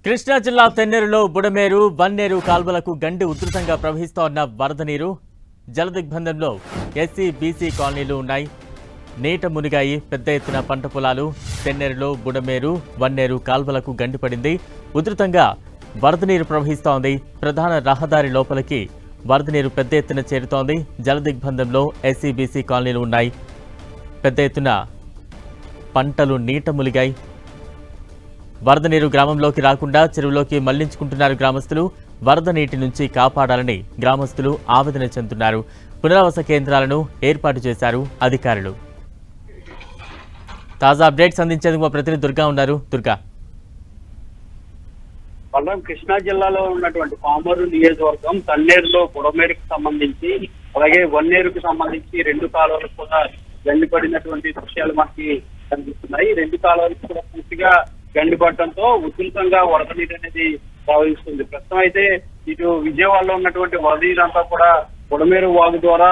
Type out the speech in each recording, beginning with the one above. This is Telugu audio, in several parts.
కృష్ణా జిల్లా తెన్నేరులో బుడమేరు వన్నేరు కాల్వలకు గండి ఉధృతంగా ప్రవహిస్తోన్న వరద నీరు జలదిగ్బంధంలో ఎస్సీ బీసీ కాలనీలు ఉన్నాయి. నీట మునిగాయి పెద్ద ఎత్తున పంట పొలాలు. తెన్నేరులో బుడమేరు వన్నేరు కాల్వలకు గండి పడింది. ఉధృతంగా వరద నీరు ప్రవహిస్తోంది. ప్రధాన రహదారి లోపలికి వరద నీరు పెద్ద ఎత్తున చేరుతోంది. జలదిగ్బంధంలో ఎస్సీ బీసీ కాలనీలు ఉన్నాయి. పెద్ద ఎత్తున పంటలు నీట మునిగాయి. వరద నీరు గ్రామంలోకి రాకుండా చెరువులోకి మళ్లించుకుంటున్నారు గ్రామస్తులు. వరద నీటి నుంచి కాపాడాలని గ్రామస్తులు ఆవేదన చెందుతున్నారు. పునరావాస కేంద్రాలను ఏర్పాటు చేశారు అధికారులు. తాజా అప్డేట్స్ అందించేందుకు మా ప్రతినిధి దుర్గా ఉన్నారు. దుర్గా, కృష్ణా జిల్లాలో ఉన్నటువంటి పామూరు నియోజకవర్గం తన్నేరులో బుడమేరుకు సంబంధించి అలాగే వన్నేరుకు సంబంధించి రెండు కాలువలకు కూడా గండిపడినటువంటి దృశ్యాలు మనకి కనిపిస్తున్నాయి. రెండు కాలువలకు కూడా పూర్తిగా గండిపడటంతో ఉధృతంగా వరద నీరు అనేది ప్రవహిస్తుంది. ప్రస్తుతం అయితే ఇటు విజయవాడలో ఉన్నటువంటి వరద నీరంతా కూడా బుడమేరు వాగు ద్వారా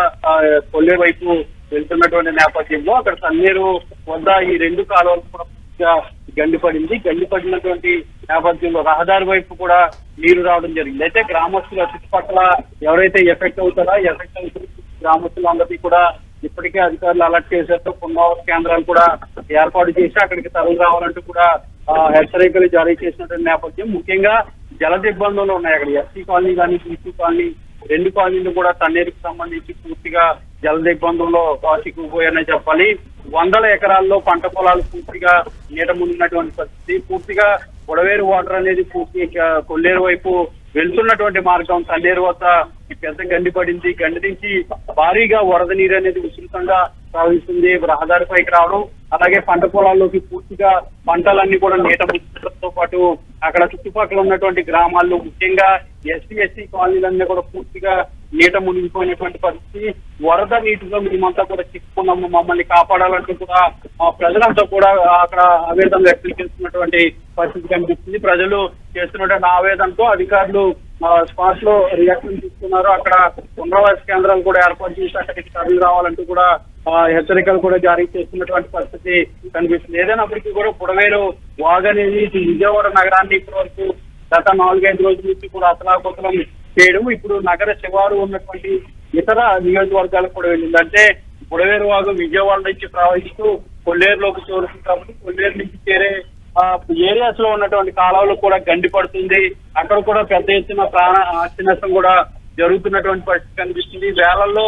కొల్లేరు వైపు వెళ్తున్నటువంటి నేపథ్యంలో అక్కడ తన్నేరు వద్ద ఈ రెండు కాలువలకు కూడా పూర్తిగా గండిపడినటువంటి నేపథ్యంలో రహదారి వైపు కూడా నీరు రావడం జరిగింది. అయితే గ్రామస్తుల చుట్టుపక్కల ఎవరైతే ఎఫెక్ట్ అవుతారో గ్రామస్తులందరికీ కూడా ఇప్పటికే అధికారులు అలర్ట్ చేశారు. పునరావాస కేంద్రాలు కూడా ఏర్పాటు చేసి అక్కడికి తరలి రావాలంటూ కూడా హెచ్చరికలు జారీ చేసినటువంటి నేపథ్యం. ముఖ్యంగా జల దిగ్బంధంలో ఉన్నాయి. అక్కడ ఎస్సీ కాలనీ కానీ బీసీ కాలనీ రెండు కాలనీలు కూడా తన్నేరుకు సంబంధించి పూర్తిగా జల దిగ్బంధంలో చిక్కుకుపోయాయనే చెప్పాలి. వందల ఎకరాల్లో పంట పొలాలు పూర్తిగా నీట మునిగినటువంటి పరిస్థితి. పూర్తిగా బుడమేరు వాటర్ అనేది పూర్తిగా కొల్లేరు వైపు వెళ్తున్నటువంటి మార్గం తన్నేరు వద్ద పెద్ద గండి పడింది. గండి నుంచి భారీగా వరద నీరు అనేది విస్తృతంగా ప్రవహిస్తుంది. రహదారిపైకి రావడం అలాగే పంట పొలాల్లోకి పూర్తిగా పంటలన్నీ కూడా నీట మునిగడంతో పాటు అక్కడ చుట్టుపక్కల ఉన్నటువంటి గ్రామాల్లో ముఖ్యంగా ఎస్సీ కాలనీలన్నీ కూడా పూర్తిగా నీట మునిగిపోయినటువంటి పరిస్థితి. వరద నీటిలో మేమంతా కూడా చిక్కుకున్నాము, మమ్మల్ని కాపాడాలంటూ కూడా ప్రజలంతా కూడా అక్కడ ఆవేదన వ్యక్తం చేస్తున్నటువంటి పరిస్థితి కనిపిస్తుంది. ప్రజలు చేస్తున్నటువంటి ఆవేదనతో అధికారులు స్పాట్ లో రియాక్షన్ తీసుకున్నారు. అక్కడ పునరావాస కేంద్రాలు కూడా ఏర్పాటు చేసి అక్కడికి తరలి రావాలంటూ కూడా హెచ్చరికలు కూడా జారీ చేస్తున్నటువంటి పరిస్థితి కనిపిస్తుంది. ఏదైనప్పటికీ కూడా బుడమేరు వాగు అనేది విజయవాడ నగరాన్ని ఇప్పటి వరకు గత 4-5 రోజుల నుంచి కూడా అతలాకుతలం చేయడం ఇప్పుడు నగర శివారు ఉన్నటువంటి ఇతర నియోజకవర్గాలకు కూడా వెళ్ళింది. అంటే బుడమేరు వాగు విజయవాడ నుంచి ప్రవహిస్తూ కొల్లేరులోకి చేరుతుంది కాబట్టి కొల్లేరు నుంచి చేరే ఏరియాస్ లో ఉన్నటువంటి కాలువలకు కూడా గండి పడుతుంది. అక్కడ కూడా పెద్ద ఎత్తున ప్రాణ ఆస్తి నష్టం కూడా జరుగుతున్నటువంటి పరిస్థితి కనిపిస్తుంది. వేలల్లో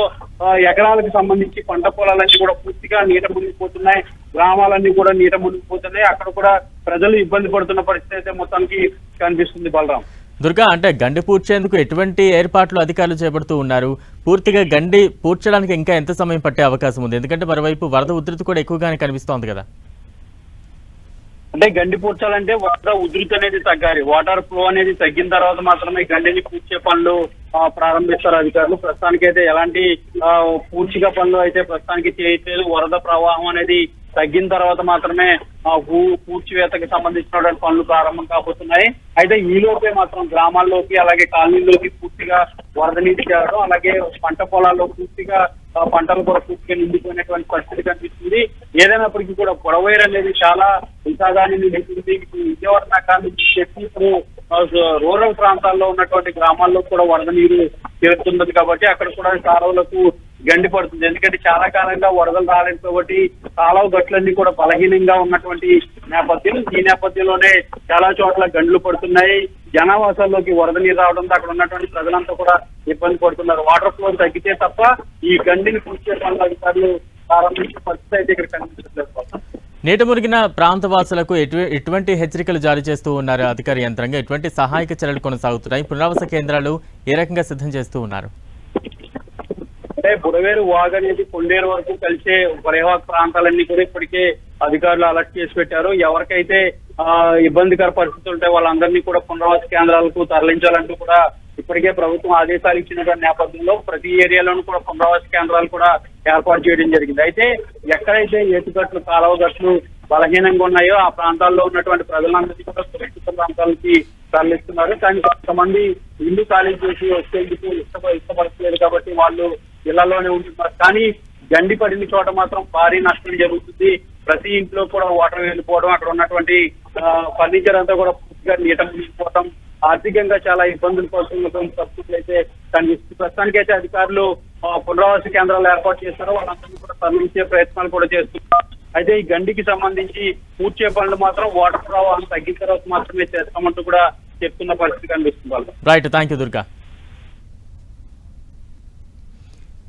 ఎకరాలకు సంబంధించి పంట పొలాలన్నీ కూడా పూర్తిగా నీట మునిగిపోతున్నాయి. గ్రామాలన్నీ కూడా నీట మునిగిపోతున్నాయి. అక్కడ కూడా ప్రజలు ఇబ్బంది పడుతున్న పరిస్థితి అయితే మొత్తానికి కనిపిస్తుంది. బలరాం, దుర్గా, అంటే గండి పూడ్చేందుకు ఎటువంటి ఏర్పాట్లు అధికారులు చేపడుతూ ఉన్నారు? పూర్తిగా గండి పూడ్చడానికి ఇంకా ఎంత సమయం పట్టే అవకాశం ఉంది? ఎందుకంటే మరోవైపు వరద ఉధృతి కూడా ఎక్కువగానే కనిపిస్తోంది కదా. అంటే గండి పూడ్చాలంటే వరద ఉధృతి అనేది తగ్గాలి. వాటర్ ఫ్లో అనేది తగ్గిన తర్వాత మాత్రమే గండిని పూడ్చే పనులు ప్రారంభిస్తారు అధికారులు. ప్రస్తుతానికైతే ఎలాంటి పూడ్చిక పనులు అయితే ప్రస్తుతానికి చేయట్లేదు. వరద ప్రవాహం అనేది తగ్గిన తర్వాత మాత్రమే పూడ్చివేతకి సంబంధించినటువంటి పనులు ప్రారంభం కాబోతున్నాయి. అయితే ఈలోపే మాత్రం గ్రామాల్లోకి అలాగే కాలనీలోకి పూర్తిగా వరద నీటి చేరడం అలాగే పంట పొలాల్లో పూర్తిగా పంటలు కూడా పూర్తిగా నిండిపోయినటువంటి పరిస్థితి కనిపిస్తుంది. ఏదైనప్పటికీ కూడా బుడమేరు అనేది చాలా విషాదాన్ని నిండుతుంది. ఇప్పుడు విజయవాడ నగరం నుంచి చెప్పి ఇప్పుడు రూరల్ ప్రాంతాల్లో ఉన్నటువంటి గ్రామాల్లో కూడా వరద నీరు చేరుతున్నది కాబట్టి అక్కడ కూడా కాలువలకు గండి పడుతుంది. ఎందుకంటే చాలా కాలంగా వరదలు రాలేదు కాబట్టి కాలువ గట్లన్నీ కూడా బలహీనంగా ఉన్నటువంటి నేపథ్యం. ఈ నేపథ్యంలోనే చాలా చోట్ల గండ్లు పడుతున్నాయి. జనావాసాల్లోకి వరద నీరు రావడంతో అక్కడ ఉన్నటువంటి ప్రజలంతా కూడా ఇబ్బంది పడుతున్నారు. వాటర్ ఫ్లో తగ్గితే తప్ప ఈ గండిని పూర్తి పనులు అధికారులు ప్రారంభించే పరిస్థితి అయితే ఇక్కడ కనిపించట్లేదు. నీట మునిగిన ప్రాంతవాసులకు ఎటువంటి హెచ్చరికలు జారీ చేస్తూ ఉన్నారు అధికార యంత్రాంగం? ఎటువంటి సహాయక చర్యలు కొనసాగుతున్నాయి? పునరావాస కేంద్రాలు ఏ రకంగా సిద్ధం చేస్తూ ఉన్నారు? అంటే బుడమేరు వాగు అనేది కొల్లేరు వరకు కలిసే పరివాహక ప్రాంతాలన్నీ కూడా ఇప్పటికే అధికారులు అలర్ట్ చేసి పెట్టారు. ఎవరికైతే ఇబ్బందికర పరిస్థితులు ఉంటాయి వాళ్ళందరినీ కూడా పునరావాస కేంద్రాలకు తరలించాలంటూ కూడా ఇప్పటికే ప్రభుత్వం ఆదేశాలు ఇచ్చినటువంటి నేపథ్యంలో ప్రతి ఏరియాలోనూ కూడా పునరావాస కేంద్రాలు కూడా ఏర్పాటు చేయడం జరిగింది. అయితే ఎక్కడైతే ఎత్తుగట్లు కాలువ గట్లు బలహీనంగా ఉన్నాయో ఆ ప్రాంతాల్లో ఉన్నటువంటి ప్రజలందరినీ కూడా సురక్షిత ప్రాంతాలకి తరలిస్తున్నారు. కానీ కొంతమంది ఇల్లు ఖాళీ చేసి వచ్చేందుకు ఇష్టపడట్లేదు కాబట్టి వాళ్ళు ఇళ్లలోనే ఉంటున్నారు. కానీ గండి పడిన చోట మాత్రం భారీ నష్టం జరుగుతుంది. ప్రతి ఇంట్లో కూడా వాటర్ వెళ్ళిపోవడం, అక్కడ ఉన్నటువంటి ఫర్నిచర్ అంతా కూడా పూర్తిగా నీట మునిగిపోవడం ఆర్థికంగా చాలా ఇబ్బందులు పడుతున్నటువంటి పరిస్థితులు అయితే కనిపిస్తుంది. ప్రస్తుతానికైతే అధికారులు పునరావాస కేంద్రాలు ఏర్పాటు చేశారు. వాళ్ళందరినీ కూడా తరలించే ప్రయత్నాలు కూడా చేస్తున్నారు. అయితే ఈ గండికి సంబంధించి పూడ్చే పనులు మాత్రం వాటర్ ప్రవాహం తగ్గిన తర్వాత మాత్రమే చేస్తామంటూ కూడా చెప్తున్న పరిస్థితి కనిపిస్తుంది వాళ్ళు. Right, thank you Durga.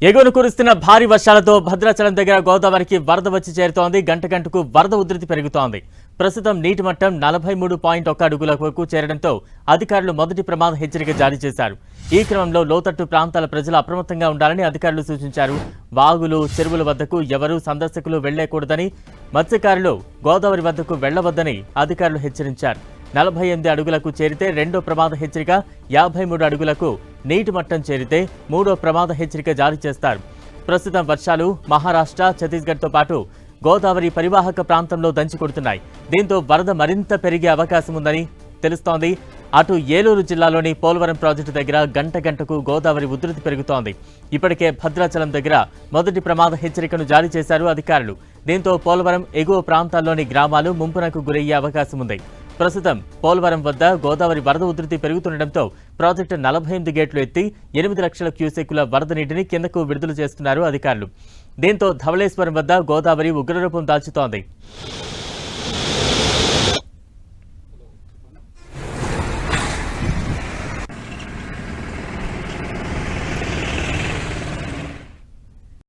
ఎగువను కురుస్తున్న భారీ వర్షాలతో భద్రాచలం దగ్గర గోదావరికి వరద వచ్చి చేరుతోంది. గంట గంటకు వరద ఉధృతి పెరుగుతోంది. ప్రస్తుతం నీటి మట్టం 43.1 అడుగుల వరకు చేరడంతో అధికారులు మొదటి ప్రమాద హెచ్చరిక జారీ చేశారు. ఈ క్రమంలో లోతట్టు ప్రాంతాల ప్రజలు అప్రమత్తంగా ఉండాలని అధికారులు సూచించారు. వాగులు, చెరువుల వద్దకు ఎవరూ సందర్శకులు వెళ్లకూడదని, మత్స్యకారులు గోదావరి వద్దకు వెళ్లవద్దని అధికారులు హెచ్చరించారు. 48 అడుగులకు చేరితే రెండో ప్రమాద హెచ్చరిక, 53 అడుగులకు నీటి మట్టం చేరితే మూడో ప్రమాద హెచ్చరిక జారీ చేస్తారు. ప్రస్తుతం వర్షాలు మహారాష్ట్ర, ఛత్తీస్గఢ్తో పాటు గోదావరి పరివాహక ప్రాంతంలో దంచి కొడుతున్నాయి. దీంతో వరద మరింత పెరిగే అవకాశం ఉందని తెలుస్తోంది. అటు ఏలూరు జిల్లాలోని పోలవరం ప్రాజెక్టు దగ్గర గంట గంటకు గోదావరి ఉధృతి పెరుగుతోంది. ఇప్పటికే భద్రాచలం దగ్గర మొదటి ప్రమాద హెచ్చరికను జారీ చేశారు అధికారులు. దీంతో పోలవరం ఎగువ ప్రాంతాల్లోని గ్రామాలు ముంపునకు గురయ్యే అవకాశం ఉంది. ప్రస్తుతం పోలవరం వద్ద గోదావరి వరద ఉధృతి పెరుగుతుండటంతో ప్రాజెక్టు 48 గేట్లు ఎత్తి 8 లక్షల క్యూసెక్కుల వరద నీటిని కిందకు విడుదల చేస్తున్నారు అధికారులు. దీంతో ధవళేశ్వరం వద్ద గోదావరి ఉగ్రరూపం దాల్చుతోంది.